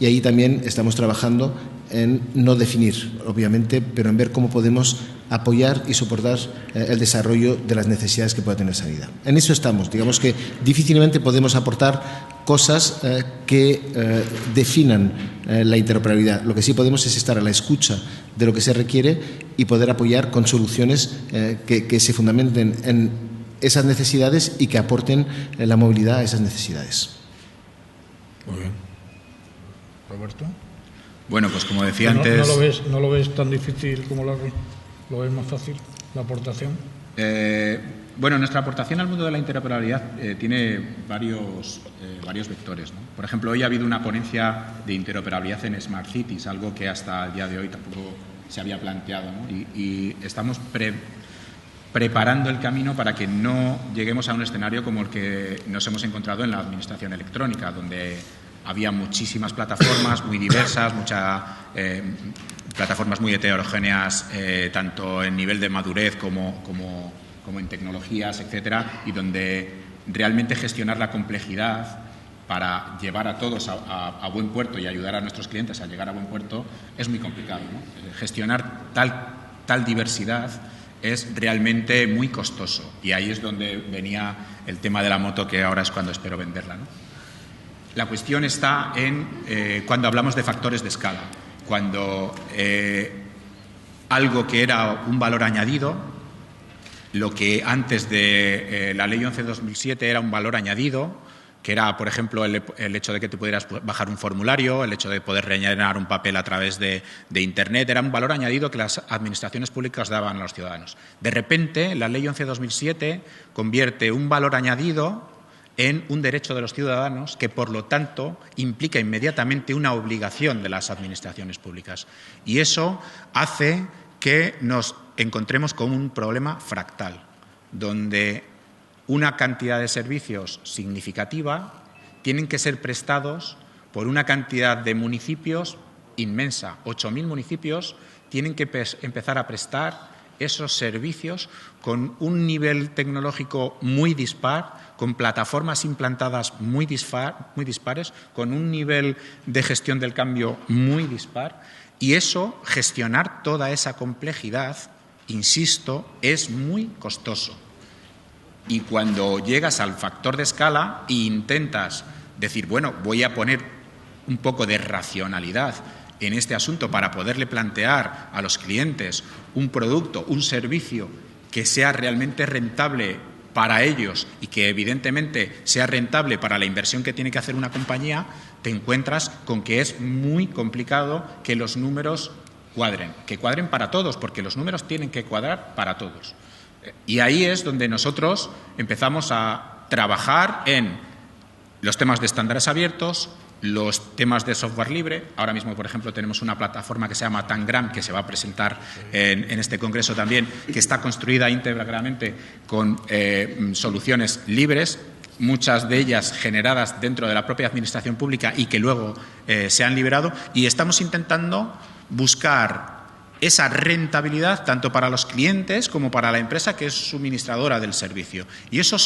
S3: Y ahí también estamos trabajando en no definir, obviamente, pero en ver cómo podemos apoyar y soportar el desarrollo de las necesidades que pueda tener sanidad. En eso estamos. Digamos que difícilmente podemos aportar cosas que definan la interoperabilidad. Lo que sí podemos es estar a la escucha de lo que se requiere y poder apoyar con soluciones que se fundamenten en esas necesidades y que aporten la movilidad a esas necesidades.
S1: Muy bien. Roberto.
S4: Bueno, pues como decía antes...
S1: ¿No lo ves tan difícil como lo ves más fácil, la aportación?
S4: Bueno, nuestra aportación al mundo de la interoperabilidad tiene varios vectores, ¿no? Por ejemplo, hoy ha habido una ponencia de interoperabilidad en Smart Cities, algo que hasta el día de hoy tampoco se había planteado, ¿no? Y estamos preparando el camino para que no lleguemos a un escenario como el que nos hemos encontrado en la administración electrónica, donde había muchísimas plataformas muy diversas, plataformas muy heterogéneas, tanto en nivel de madurez como en tecnologías, etcétera, y donde realmente gestionar la complejidad para llevar a todos a buen puerto y ayudar a nuestros clientes a llegar a buen puerto es muy complicado, ¿no? Gestionar tal diversidad es realmente muy costoso, y ahí es donde venía el tema de la moto, que ahora es cuando espero venderla, ¿no? La cuestión está en cuando hablamos de factores de escala, cuando algo que era un valor añadido, lo que antes de la Ley 11/2007 era un valor añadido, que era, por ejemplo, el hecho de que te pudieras bajar un formulario, el hecho de poder rellenar un papel a través de Internet, era un valor añadido que las administraciones públicas daban a los ciudadanos. De repente, la Ley 11/2007 convierte un valor añadido en un derecho de los ciudadanos que, por lo tanto, implica inmediatamente una obligación de las administraciones públicas. Y eso hace que nos encontremos con un problema fractal, donde una cantidad de servicios significativa tienen que ser prestados por una cantidad de municipios inmensa. 8.000 municipios tienen que empezar a prestar esos servicios con un nivel tecnológico muy dispar, con plataformas implantadas muy dispares, con un nivel de gestión del cambio muy dispar. Y eso, gestionar toda esa complejidad, insisto, es muy costoso. Y cuando llegas al factor de escala e intentas decir, bueno, voy a poner un poco de racionalidad en este asunto para poderle plantear a los clientes un producto, un servicio que sea realmente rentable para ellos y que evidentemente sea rentable para la inversión que tiene que hacer una compañía, te encuentras con que es muy complicado que los números cuadren para todos, porque los números tienen que cuadrar para todos. Y ahí es donde nosotros empezamos a trabajar en los temas de estándares abiertos, los temas de software libre. Ahora mismo, por ejemplo, tenemos una plataforma que se llama Tangram, que se va a presentar en este congreso también, que está construida íntegramente con soluciones libres, muchas de ellas generadas dentro de la propia administración pública y que luego se han liberado, y estamos intentando buscar esa rentabilidad tanto para los clientes como para la empresa que es suministradora del servicio. Y eso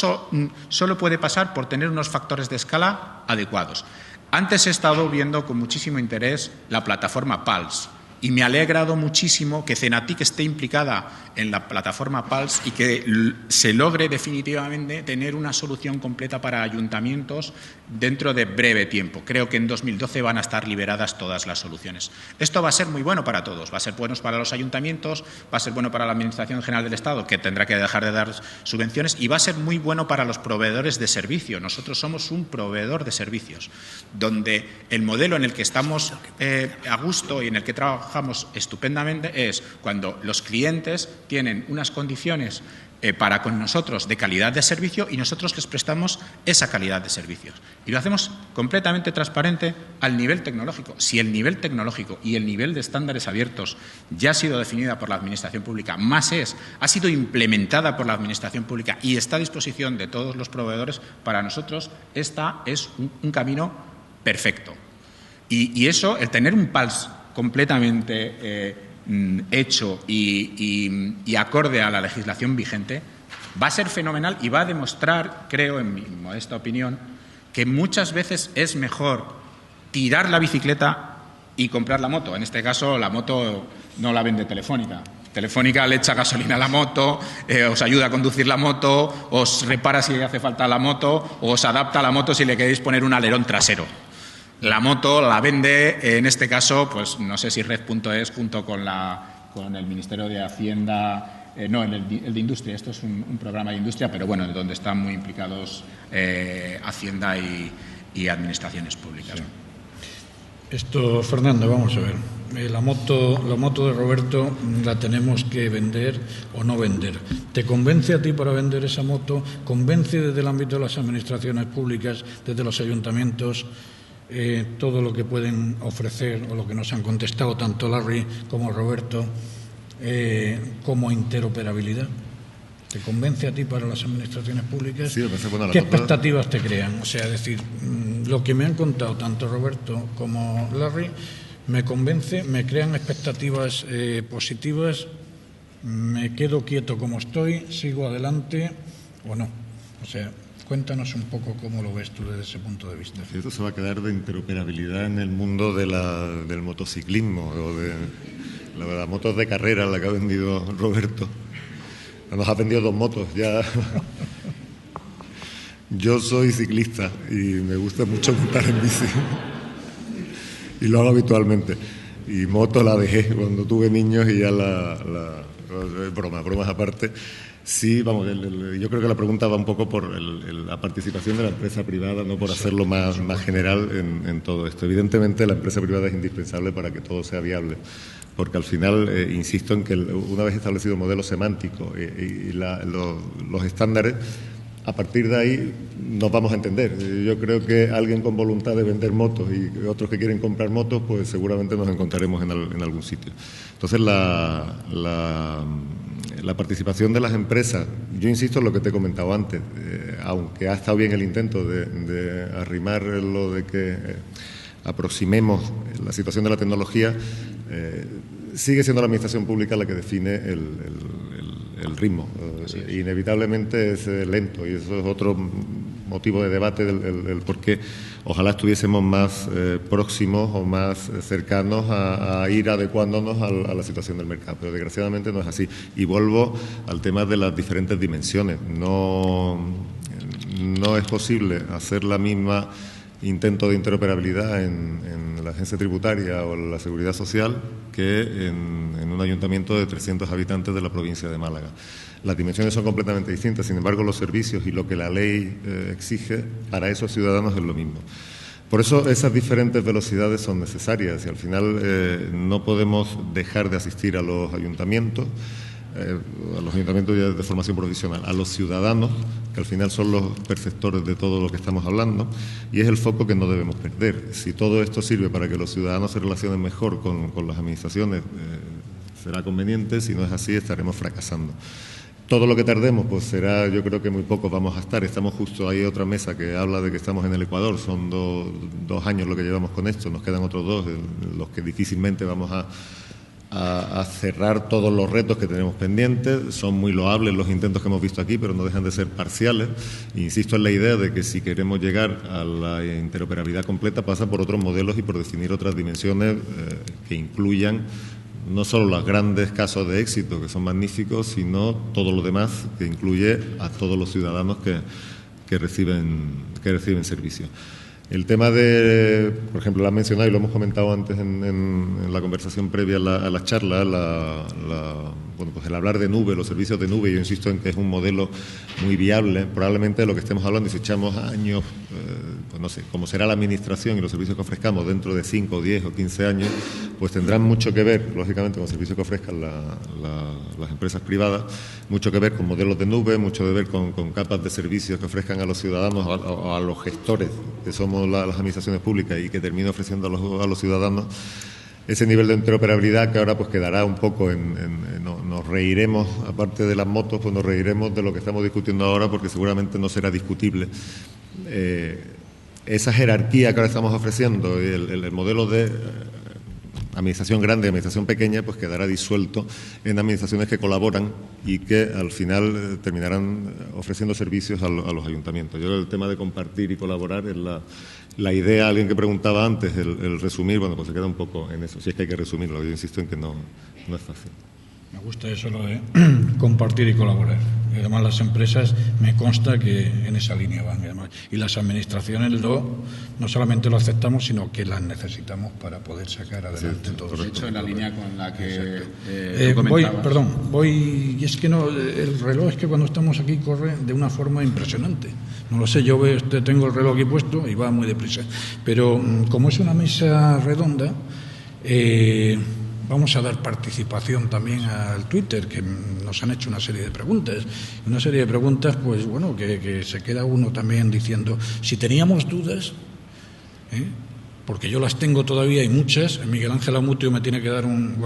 S4: solo puede pasar por tener unos factores de escala adecuados. Antes he estado viendo con muchísimo interés la plataforma Pulse y me ha alegrado muchísimo que Cenatic esté implicada en la plataforma Pulse y que se logre definitivamente tener una solución completa para ayuntamientos dentro de breve tiempo. Creo que en 2012 van a estar liberadas todas las soluciones. Esto va a ser muy bueno para todos. Va a ser bueno para los ayuntamientos, va a ser bueno para la Administración General del Estado, que tendrá que dejar de dar subvenciones, y va a ser muy bueno para los proveedores de servicio. Nosotros somos un proveedor de servicios, donde el modelo en el que estamos a gusto y en el que trabajamos estupendamente es cuando los clientes tienen unas condiciones para con nosotros de calidad de servicio y nosotros les prestamos esa calidad de servicios. Y lo hacemos completamente transparente al nivel tecnológico. Si el nivel tecnológico y el nivel de estándares abiertos ya ha sido definida por la Administración Pública, ha sido implementada por la Administración Pública y está a disposición de todos los proveedores, para nosotros esta es un camino perfecto. Y eso, el tener un Pulse completamente hecho y acorde a la legislación vigente, va a ser fenomenal y va a demostrar, creo, en mi modesta opinión, que muchas veces es mejor tirar la bicicleta y comprar la moto. En este caso, la moto no la vende Telefónica. Telefónica le echa gasolina a la moto, os ayuda a conducir la moto, os repara si hace falta la moto, o os adapta a la moto si le queréis poner un alerón trasero. La moto la vende, en este caso, pues no sé si Red.es junto con el Ministerio de Hacienda, el de Industria. Esto es un programa de industria, pero bueno, donde están muy implicados Hacienda y administraciones públicas.
S1: Sí. Esto, Fernando, vamos a ver. La moto de Roberto la tenemos que vender o no vender. ¿Te convence a ti para vender esa moto? ¿Convence desde el ámbito de las administraciones públicas, desde los ayuntamientos, todo lo que pueden ofrecer o lo que nos han contestado tanto Larry como Roberto como interoperabilidad? ¿Te convence a ti para las administraciones públicas?
S5: Sí, bueno,
S1: ¿Qué expectativas te crean? O sea, es decir, lo que me han contado tanto Roberto como Larry me convence, me crean expectativas positivas, me quedo quieto como estoy, sigo adelante o no. O sea, cuéntanos un poco cómo lo ves tú desde ese punto de vista.
S5: Sí, esto se va a quedar de interoperabilidad en el mundo del motociclismo o de las motos de carrera, la que ha vendido Roberto. Nos ha vendido 2 motos ya. Yo soy ciclista y me gusta mucho montar en bici. Y lo hago habitualmente. Y moto la dejé cuando tuve niños y ya bromas aparte. Sí, vamos, yo creo que la pregunta va un poco por la participación de la empresa privada, no por hacerlo más general en todo esto. Evidentemente la empresa privada es indispensable para que todo sea viable, porque al final, insisto en que una vez establecido el modelo semántico y los estándares, a partir de ahí nos vamos a entender. Yo creo que alguien con voluntad de vender motos y otros que quieren comprar motos, pues seguramente nos encontraremos en algún sitio. Entonces, la participación de las empresas, yo insisto en lo que te he comentado antes, aunque ha estado bien el intento de arrimar lo de que aproximemos la situación de la tecnología, sigue siendo la administración pública la que define el ritmo. Inevitablemente es lento y eso es otro motivo de debate del por qué ojalá estuviésemos más próximos o más cercanos a ir adecuándonos a la situación del mercado, pero desgraciadamente no es así. Y vuelvo al tema de las diferentes dimensiones. No es posible hacer la misma intento de interoperabilidad en la agencia tributaria o en la seguridad social que en un ayuntamiento de 300 habitantes de la provincia de Málaga. Las dimensiones son completamente distintas, sin embargo los servicios y lo que la ley exige para esos ciudadanos es lo mismo. Por eso esas diferentes velocidades son necesarias y al final no podemos dejar de asistir a los ayuntamientos de formación profesional, a los ciudadanos, que al final son los perceptores de todo lo que estamos hablando, y es el foco que no debemos perder. Si todo esto sirve para que los ciudadanos se relacionen mejor con las administraciones, será conveniente; si no es así, estaremos fracasando. Todo lo que tardemos, pues será, yo creo que muy poco vamos a estar. Estamos justo, hay otra mesa que habla de que estamos en el Ecuador, son 2 años lo que llevamos con esto, nos quedan otros 2, los que difícilmente vamos a cerrar todos los retos que tenemos pendientes. Son muy loables los intentos que hemos visto aquí, pero no dejan de ser parciales. Insisto en la idea de que si queremos llegar a la interoperabilidad completa pasa por otros modelos y por definir otras dimensiones que incluyan no solo los grandes casos de éxito, que son magníficos, sino todo lo demás, que incluye a todos los ciudadanos que reciben servicios. El tema de, por ejemplo, lo has mencionado y lo hemos comentado antes en la conversación previa a la charla, bueno, pues el hablar de nube, los servicios de nube. Yo insisto en que es un modelo muy viable. Probablemente de lo que estemos hablando, y si echamos años, pues no sé, como será la administración y los servicios que ofrezcamos dentro de 5, 10 o 15 años, pues tendrán mucho que ver, lógicamente, con los servicios que ofrezcan las empresas privadas, mucho que ver con modelos de nube, mucho que ver con capas de servicios que ofrezcan a los ciudadanos o a los gestores, que somos las administraciones públicas, y que termine ofreciendo a los ciudadanos ese nivel de interoperabilidad que ahora pues quedará un poco nos reiremos, aparte de las motos, pues nos reiremos de lo que estamos discutiendo ahora, porque seguramente no será discutible. Esa jerarquía que ahora estamos ofreciendo y el modelo de administración grande, administración pequeña, pues quedará disuelto en administraciones que colaboran y que al final terminarán ofreciendo servicios a los ayuntamientos. Yo creo que el tema de compartir y colaborar es la idea. Alguien que preguntaba antes, el resumir, bueno, pues se queda un poco en eso. Si es que hay que resumirlo, yo insisto en que no es fácil.
S1: Me gusta eso, lo de compartir y colaborar. Y además las empresas me consta que en esa línea van. Y las administraciones no solamente lo aceptamos, sino que las necesitamos para poder sacar adelante todo esto.
S2: De hecho, en la línea con la que
S1: voy, y es que no, el reloj es que cuando estamos aquí corre de una forma impresionante. No lo sé, yo tengo el reloj aquí puesto y va muy deprisa. Pero como es una mesa redonda, vamos a dar participación también al Twitter, que nos han hecho una serie de preguntas. Una serie de preguntas, pues bueno, que se queda uno también diciendo, si teníamos dudas, porque yo las tengo todavía y muchas, Miguel Ángel Amutio me tiene que dar un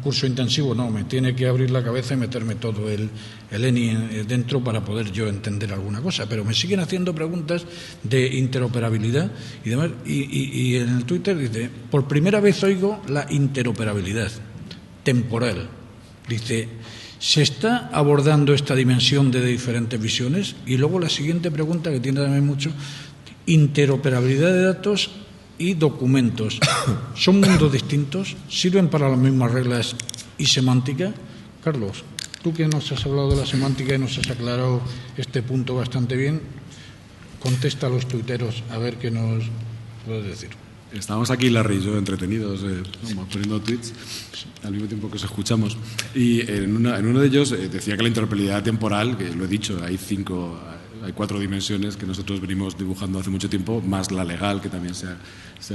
S1: curso intensivo, no, me tiene que abrir la cabeza y meterme todo el ENI dentro para poder yo entender alguna cosa, pero me siguen haciendo preguntas de interoperabilidad y demás, y en el Twitter dice, por primera vez oigo la interoperabilidad temporal. Dice, ¿se está abordando esta dimensión de diferentes visiones? Y luego la siguiente pregunta, que tiene también mucho, interoperabilidad de datos y documentos. ¿Son mundos distintos? ¿Sirven para las mismas reglas y semántica? Carlos, tú que nos has hablado de la semántica y nos has aclarado este punto bastante bien, contesta a los tuiteros a ver qué nos puedes decir.
S2: Estábamos aquí, Larry y yo, entretenidos, poniendo tweets al mismo tiempo que os escuchamos. Y en uno de ellos decía que la interoperabilidad temporal, que lo he dicho, hay 4 dimensiones que nosotros venimos dibujando hace mucho tiempo, más la legal, que también se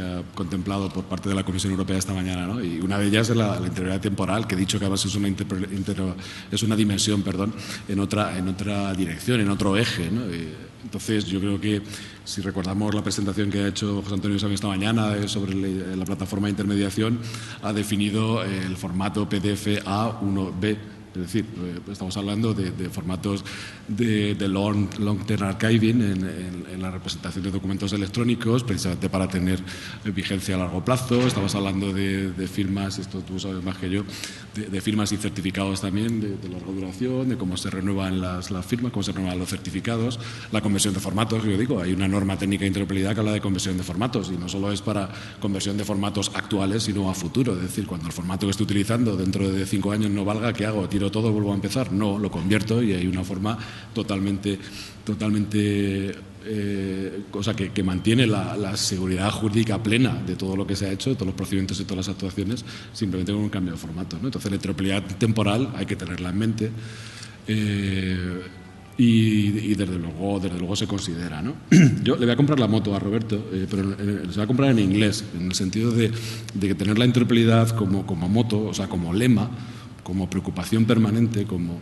S2: ha contemplado por parte de la Comisión Europea esta mañana, ¿no? Y una de ellas es la interoperabilidad temporal, que he dicho que además es una dimensión, en otra dirección, en otro eje, ¿no? Entonces, yo creo que si recordamos la presentación que ha hecho José Antonio Sabin esta mañana sobre la plataforma de intermediación, ha definido el formato PDF A1B. Es decir, estamos hablando de formatos de long-term archiving en la representación de documentos electrónicos, precisamente para tener vigencia a largo plazo. Estamos hablando de firmas, esto tú sabes más que yo, de firmas y certificados también de larga duración, de cómo se renuevan las firmas, cómo se renuevan los certificados, la conversión de formatos. Yo digo, hay una norma técnica de interoperabilidad que habla de conversión de formatos, y no solo es para conversión de formatos actuales, sino a futuro. Es decir, cuando el formato que estoy utilizando dentro de 5 años no valga, ¿qué hago? ¿Tiro todo, vuelvo a empezar? No, lo convierto, y hay una forma totalmente cosa que mantiene la seguridad jurídica plena de todo lo que se ha hecho, de todos los procedimientos y todas las actuaciones, simplemente con un cambio de formato, ¿no? Entonces, la interoperabilidad temporal hay que tenerla en mente, y desde luego se considera, ¿no? Yo le voy a comprar la moto a Roberto, pero se va a comprar en inglés, en el sentido de que tener la interoperabilidad como moto, o sea, como lema, como preocupación permanente, como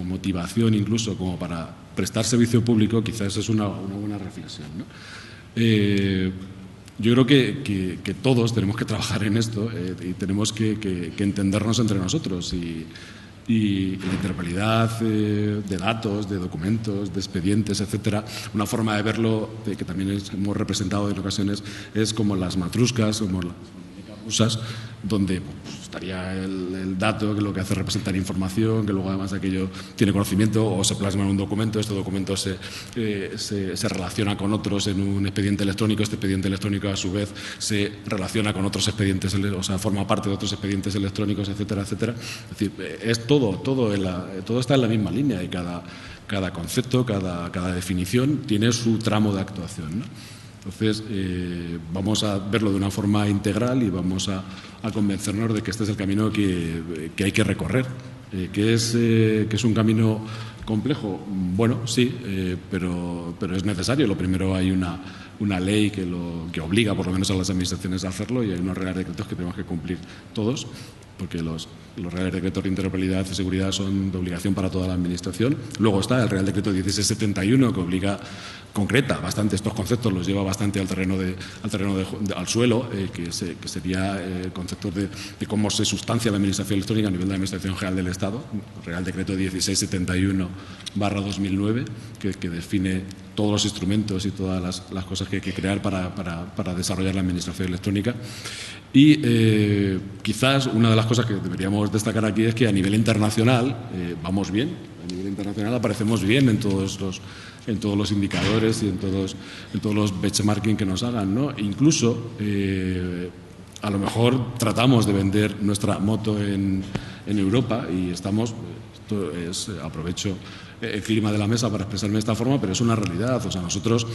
S2: motivación incluso, como para prestar servicio público, quizás es una buena reflexión, ¿no? Yo creo que todos tenemos que trabajar en esto, y tenemos que entendernos entre nosotros, y la interoperabilidad de datos, de documentos, de expedientes, etcétera. Una forma de verlo, que también hemos representado en ocasiones, es como las matruscas, como las rusas, donde estaría el dato, que lo que hace es representar información, que luego además aquello tiene conocimiento o se plasma en un documento. Este documento se relaciona con otros en un expediente electrónico. Este expediente electrónico, a su vez, se relaciona con otros expedientes, o sea, forma parte de otros expedientes electrónicos, etcétera, etcétera. Es decir, es todo está en la misma línea, y cada concepto, cada definición tiene su tramo de actuación, ¿no? Entonces, vamos a verlo de una forma integral, y vamos a convencernos de que este es el camino que hay que recorrer. ¿Que es un camino complejo? Bueno, sí, pero es necesario. Lo primero, hay una ley que obliga por lo menos a las administraciones a hacerlo, y hay unos reales decretos que tenemos que cumplir todos, porque los reales decretos de interoperabilidad y seguridad son de obligación para toda la administración. Luego está el Real Decreto 1671, que concreta bastante estos conceptos, los lleva bastante al suelo, que sería conceptos de cómo se sustancia la administración electrónica a nivel de la Administración General del Estado. El Real Decreto 1671/2009, que define todos los instrumentos y todas las cosas que hay que crear para desarrollar la administración electrónica. Y quizás una de las cosas que deberíamos destacar aquí es que a nivel internacional vamos bien, a nivel internacional aparecemos bien en todos los indicadores y en todos los benchmarking que nos hagan, ¿no? Incluso a lo mejor tratamos de vender nuestra moto en Europa y estamos, esto es, aprovecho el clima de la mesa para expresarme de esta forma, pero es una realidad. O sea, nosotros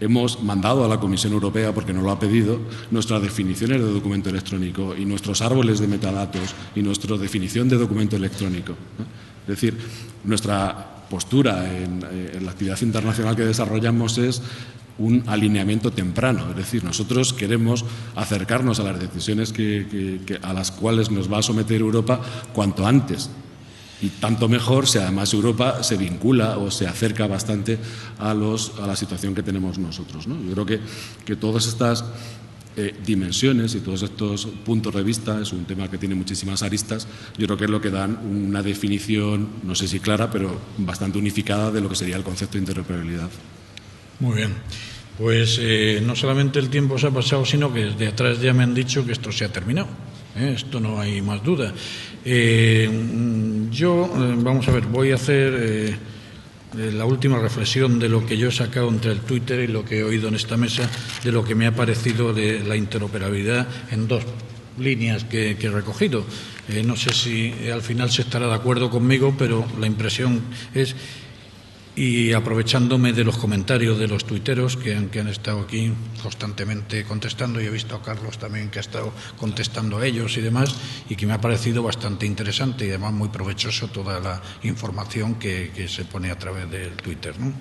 S2: hemos mandado a la Comisión Europea, porque nos lo ha pedido, nuestras definiciones de documento electrónico y nuestros árboles de metadatos y nuestra definición de documento electrónico, ¿no? Es decir, nuestra postura en la actividad internacional que desarrollamos es un alineamiento temprano. Es decir, nosotros queremos acercarnos a las decisiones a las cuales nos va a someter Europa cuanto antes. Y tanto mejor si además Europa se vincula o se acerca bastante a la situación que tenemos nosotros, ¿no? Yo creo que todas estas dimensiones y todos estos puntos de vista, es un tema que tiene muchísimas aristas, yo creo que es lo que dan una definición, no sé si clara, pero bastante unificada de lo que sería el concepto de interoperabilidad.
S1: Muy bien. Pues no solamente el tiempo se ha pasado, sino que desde atrás ya me han dicho que esto se ha terminado. Esto no hay más duda. Vamos a ver, voy a hacer la última reflexión de lo que yo he sacado entre el Twitter y lo que he oído en esta mesa, de lo que me ha parecido de la interoperabilidad en dos líneas que he recogido. No sé si al final se estará de acuerdo conmigo, pero la impresión es, y aprovechándome de los comentarios de los tuiteros que han estado aquí constantemente contestando, y he visto a Carlos también que ha estado contestando a ellos y demás, y que me ha parecido bastante interesante y además muy provechoso toda la información que se pone a través del Twitter, ¿no?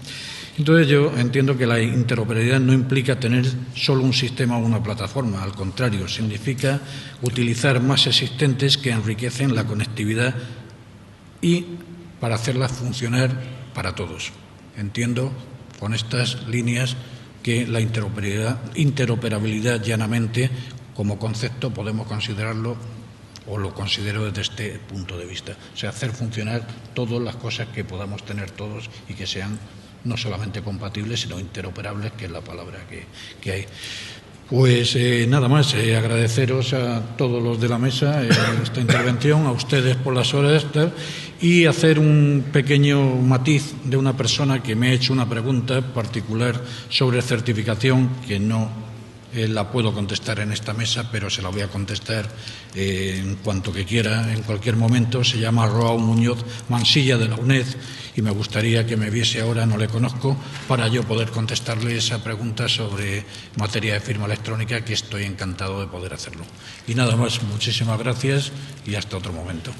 S1: Entonces yo entiendo que la interoperabilidad no implica tener solo un sistema o una plataforma, al contrario, significa utilizar más existentes que enriquecen la conectividad y para hacerla funcionar para todos. Entiendo con estas líneas que la interoperabilidad llanamente como concepto podemos considerarlo, o lo considero desde este punto de vista, o sea, hacer funcionar todas las cosas que podamos tener todos y que sean no solamente compatibles, sino interoperables, que es la palabra que hay. Pues nada más, agradeceros a todos los de la mesa esta intervención, a ustedes por las horas, y hacer un pequeño matiz de una persona que me ha hecho una pregunta particular sobre certificación que no la puedo contestar en esta mesa, pero se la voy a contestar en cuanto que quiera, en cualquier momento. Se llama Roao Muñoz Mansilla, de la UNED, y me gustaría que me viese ahora, no le conozco, para yo poder contestarle esa pregunta sobre materia de firma electrónica, que estoy encantado de poder hacerlo. Y nada más, muchísimas gracias y hasta otro momento.